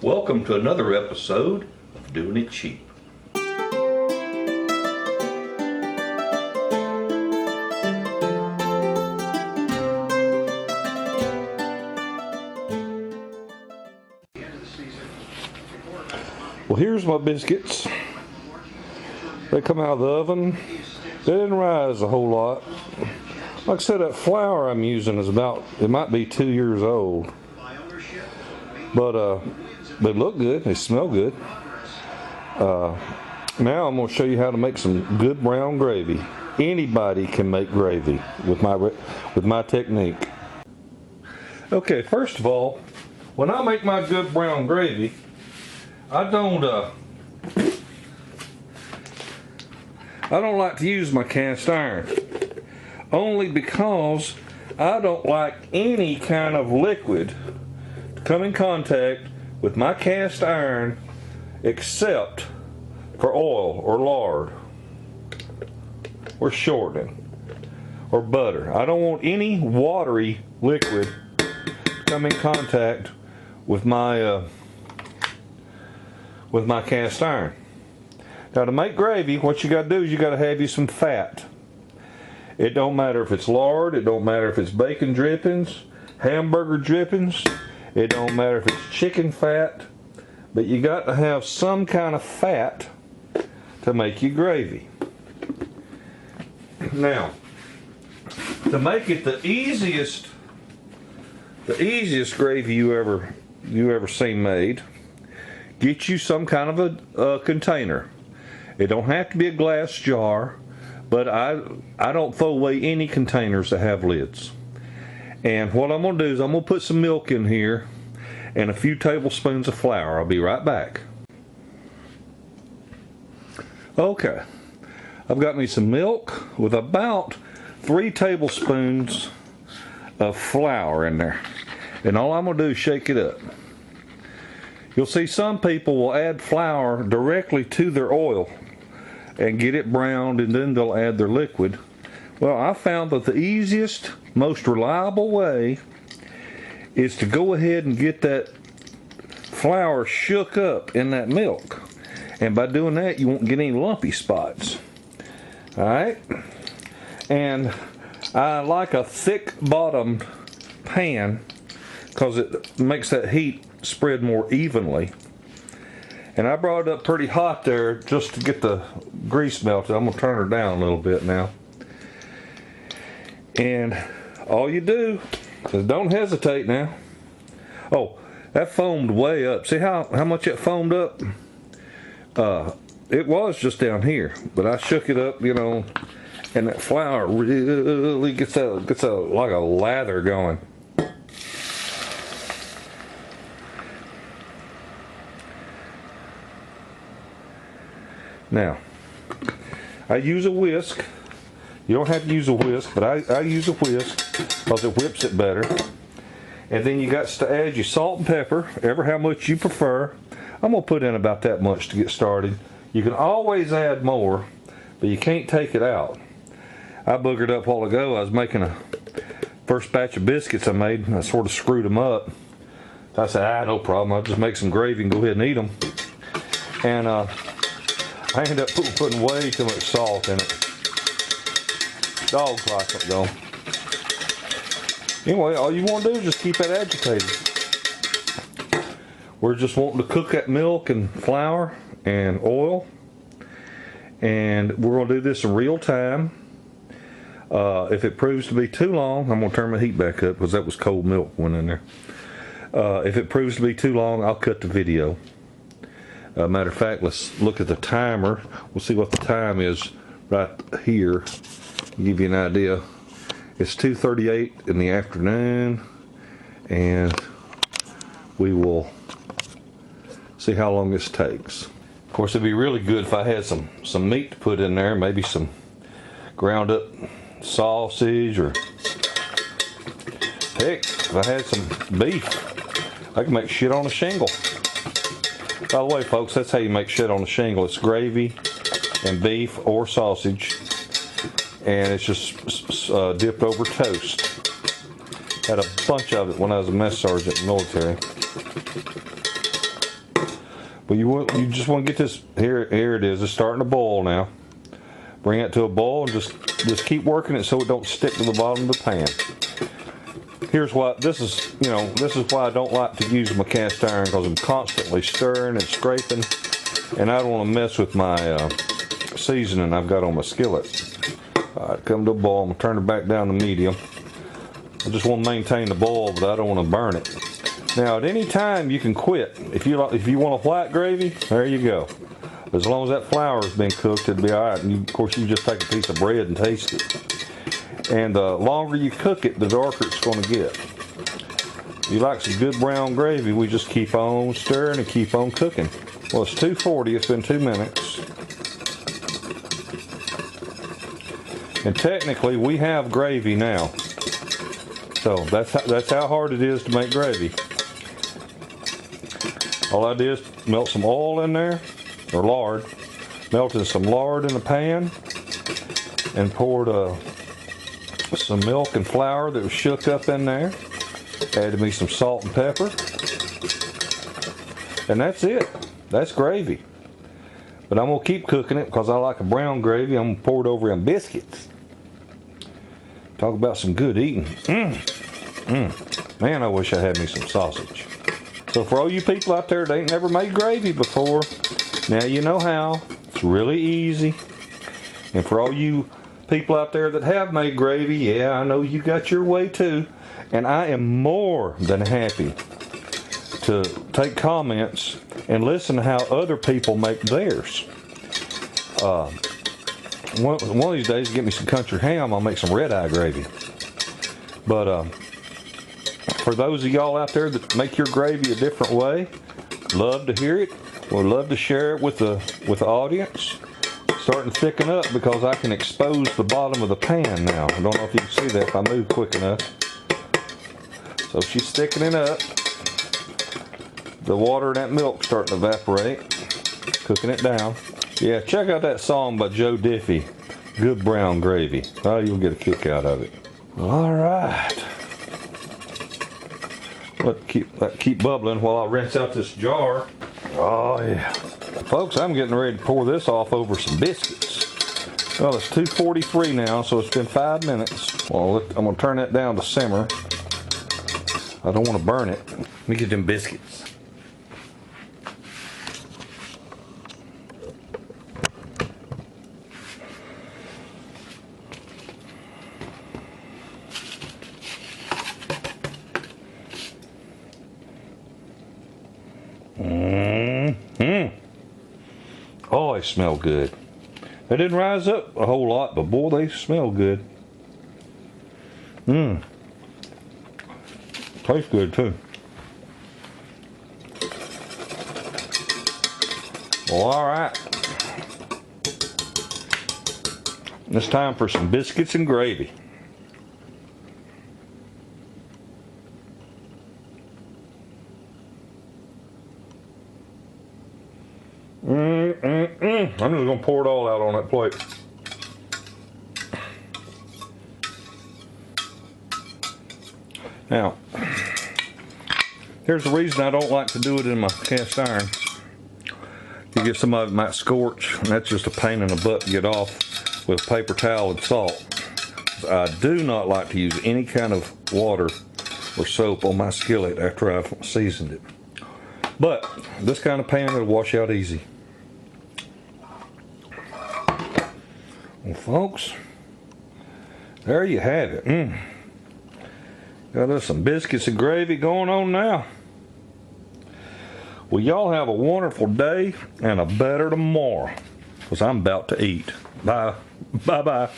Welcome to another episode of Doing It Cheap. Well, here's my biscuits. They come out of the oven. They didn't rise a whole lot. Like I said, that flour I'm using is it might be 2 years old. But they look good, they smell good. Now I'm going to show you how to make some good brown gravy. Anybody can make gravy with my technique. Okay, first of all, when I make my good brown gravy, I don't like to use my cast iron, only because I don't like any kind of liquid to come in contact with my cast iron except for oil or lard or shortening or butter. I don't want any watery liquid to come in contact with my cast iron. Now, to make gravy, what you got to do is you got to have you some fat. It don't matter if it's lard, it don't matter if it's bacon drippings, hamburger drippings, it don't matter if it's chicken fat, but you got to have some kind of fat to make your gravy. Now, to make it the easiest gravy you ever seen made, get you some kind of a container. It don't have to be a glass jar, but I don't throw away any containers that have lids. And what I'm going to do is I'm going to put some milk in here and a few tablespoons of flour. I'll be right back. Okay, I've got me some milk with about 3 tablespoons of flour in there. And all I'm going to do is shake it up. You'll see some people will add flour directly to their oil and get it browned, and then they'll add their liquid. Well, I found that the easiest, most reliable way is to go ahead and get that flour shook up in that milk. And by doing that, you won't get any lumpy spots. Alright? And I like a thick bottomed pan because it makes that heat spread more evenly. And I brought it up pretty hot there just to get the grease melted. I'm going to turn her down a little bit now. And all you do is don't hesitate now. Oh, that foamed way up. See how much it foamed up? It was just down here, but I shook it up, and that flour really gets like a lather going. Now, I use a whisk. You don't have to use a whisk, but I use a whisk because it whips it better. And then you got to add your salt and pepper, ever how much you prefer. I'm going to put in about that much to get started. You can always add more, but you can't take it out. I boogered up a while ago. I was making a first batch of biscuits I made, and I sort of screwed them up. I said, no problem. I'll just make some gravy and go ahead and eat them. And I ended up putting way too much salt in it. Dogs like it though. Anyway, all you want to do is just keep that agitated. We're just wanting to cook that milk and flour and oil. And we're going to do this in real time. If it proves to be too long, I'm going to turn my heat back up because that was cold milk went in there. If it proves to be too long, I'll cut the video. Matter of fact, let's look at the timer. We'll see what the time is right here. Give you an idea. It's 2:38 in the afternoon, and we will see how long this takes. Of course, it'd be really good if I had some meat to put in there, maybe some ground up sausage, or heck, if I had some beef, I could make shit on a shingle. By the way, folks, that's how you make shit on a shingle. It's gravy and beef or sausage, and it's just dipped over toast. Had a bunch of it when I was a mess sergeant in the military. But you just want to get this, here it is, it's starting to boil now. Bring it to a boil and just keep working it so it don't stick to the bottom of the pan. Here's why, this is why I don't like to use my cast iron, because I'm constantly stirring and scraping, and I don't want to mess with my seasoning I've got on my skillet. Alright, come to a boil, I'm going to turn it back down to medium. I just want to maintain the boil, but I don't want to burn it. Now at any time you can quit. If you want a white gravy, there you go. As long as that flour's been cooked, it'll be alright. And of course you just take a piece of bread and taste it. And the longer you cook it, the darker it's going to get. If you like some good brown gravy, we just keep on stirring and keep on cooking. Well, it's 2:40, it's been 2 minutes. And technically we have gravy now. So that's how hard it is to make gravy. All I did is melt some oil in there, or lard. Melted some lard in a pan and poured some milk and flour that was shook up in there. Added me some salt and pepper. And that's it. That's gravy. But I'm going to keep cooking it because I like a brown gravy. I'm going to pour it over in biscuits. Talk about some good eating. Man, I wish I had me some sausage. So for all you people out there that ain't never made gravy before, now you know how. It's really easy. And for all you people out there that have made gravy, yeah, I know you got your way too. And I am more than happy to take comments and listen to how other people make theirs. One of these days, get me some country ham, I'll make some red-eye gravy. But for those of y'all out there that make your gravy a different way, love to hear it. Would love to share it with the audience. Starting to thicken up because I can expose the bottom of the pan now. I don't know if you can see that if I move quick enough. So she's thickening up. The water and that milk starting to evaporate. Cooking it down. Yeah, check out that song by Joe Diffie, Good Brown Gravy. Oh, you'll get a kick out of it. All right. Let keep bubbling while I rinse out this jar. Oh yeah. Folks, I'm getting ready to pour this off over some biscuits. Well, it's 2:43 now, so it's been 5 minutes. Well, I'm going to turn that down to simmer. I don't want to burn it. Let me get them biscuits. Oh, they smell good. They didn't rise up a whole lot, but boy, they smell good. Tastes good too. Well, all right. It's time for some biscuits and gravy. I'm just going to pour it all out on that plate. Now, here's the reason I don't like to do it in my cast iron. You get some of it might scorch, and that's just a pain in the butt to get off with a paper towel and salt. I do not like to use any kind of water or soap on my skillet after I've seasoned it. But this kind of pan will wash out easy. Well, folks, there you have it. Got us some biscuits and gravy going on now. Well, y'all have a wonderful day and a better tomorrow, because I'm about to eat. Bye. Bye-bye.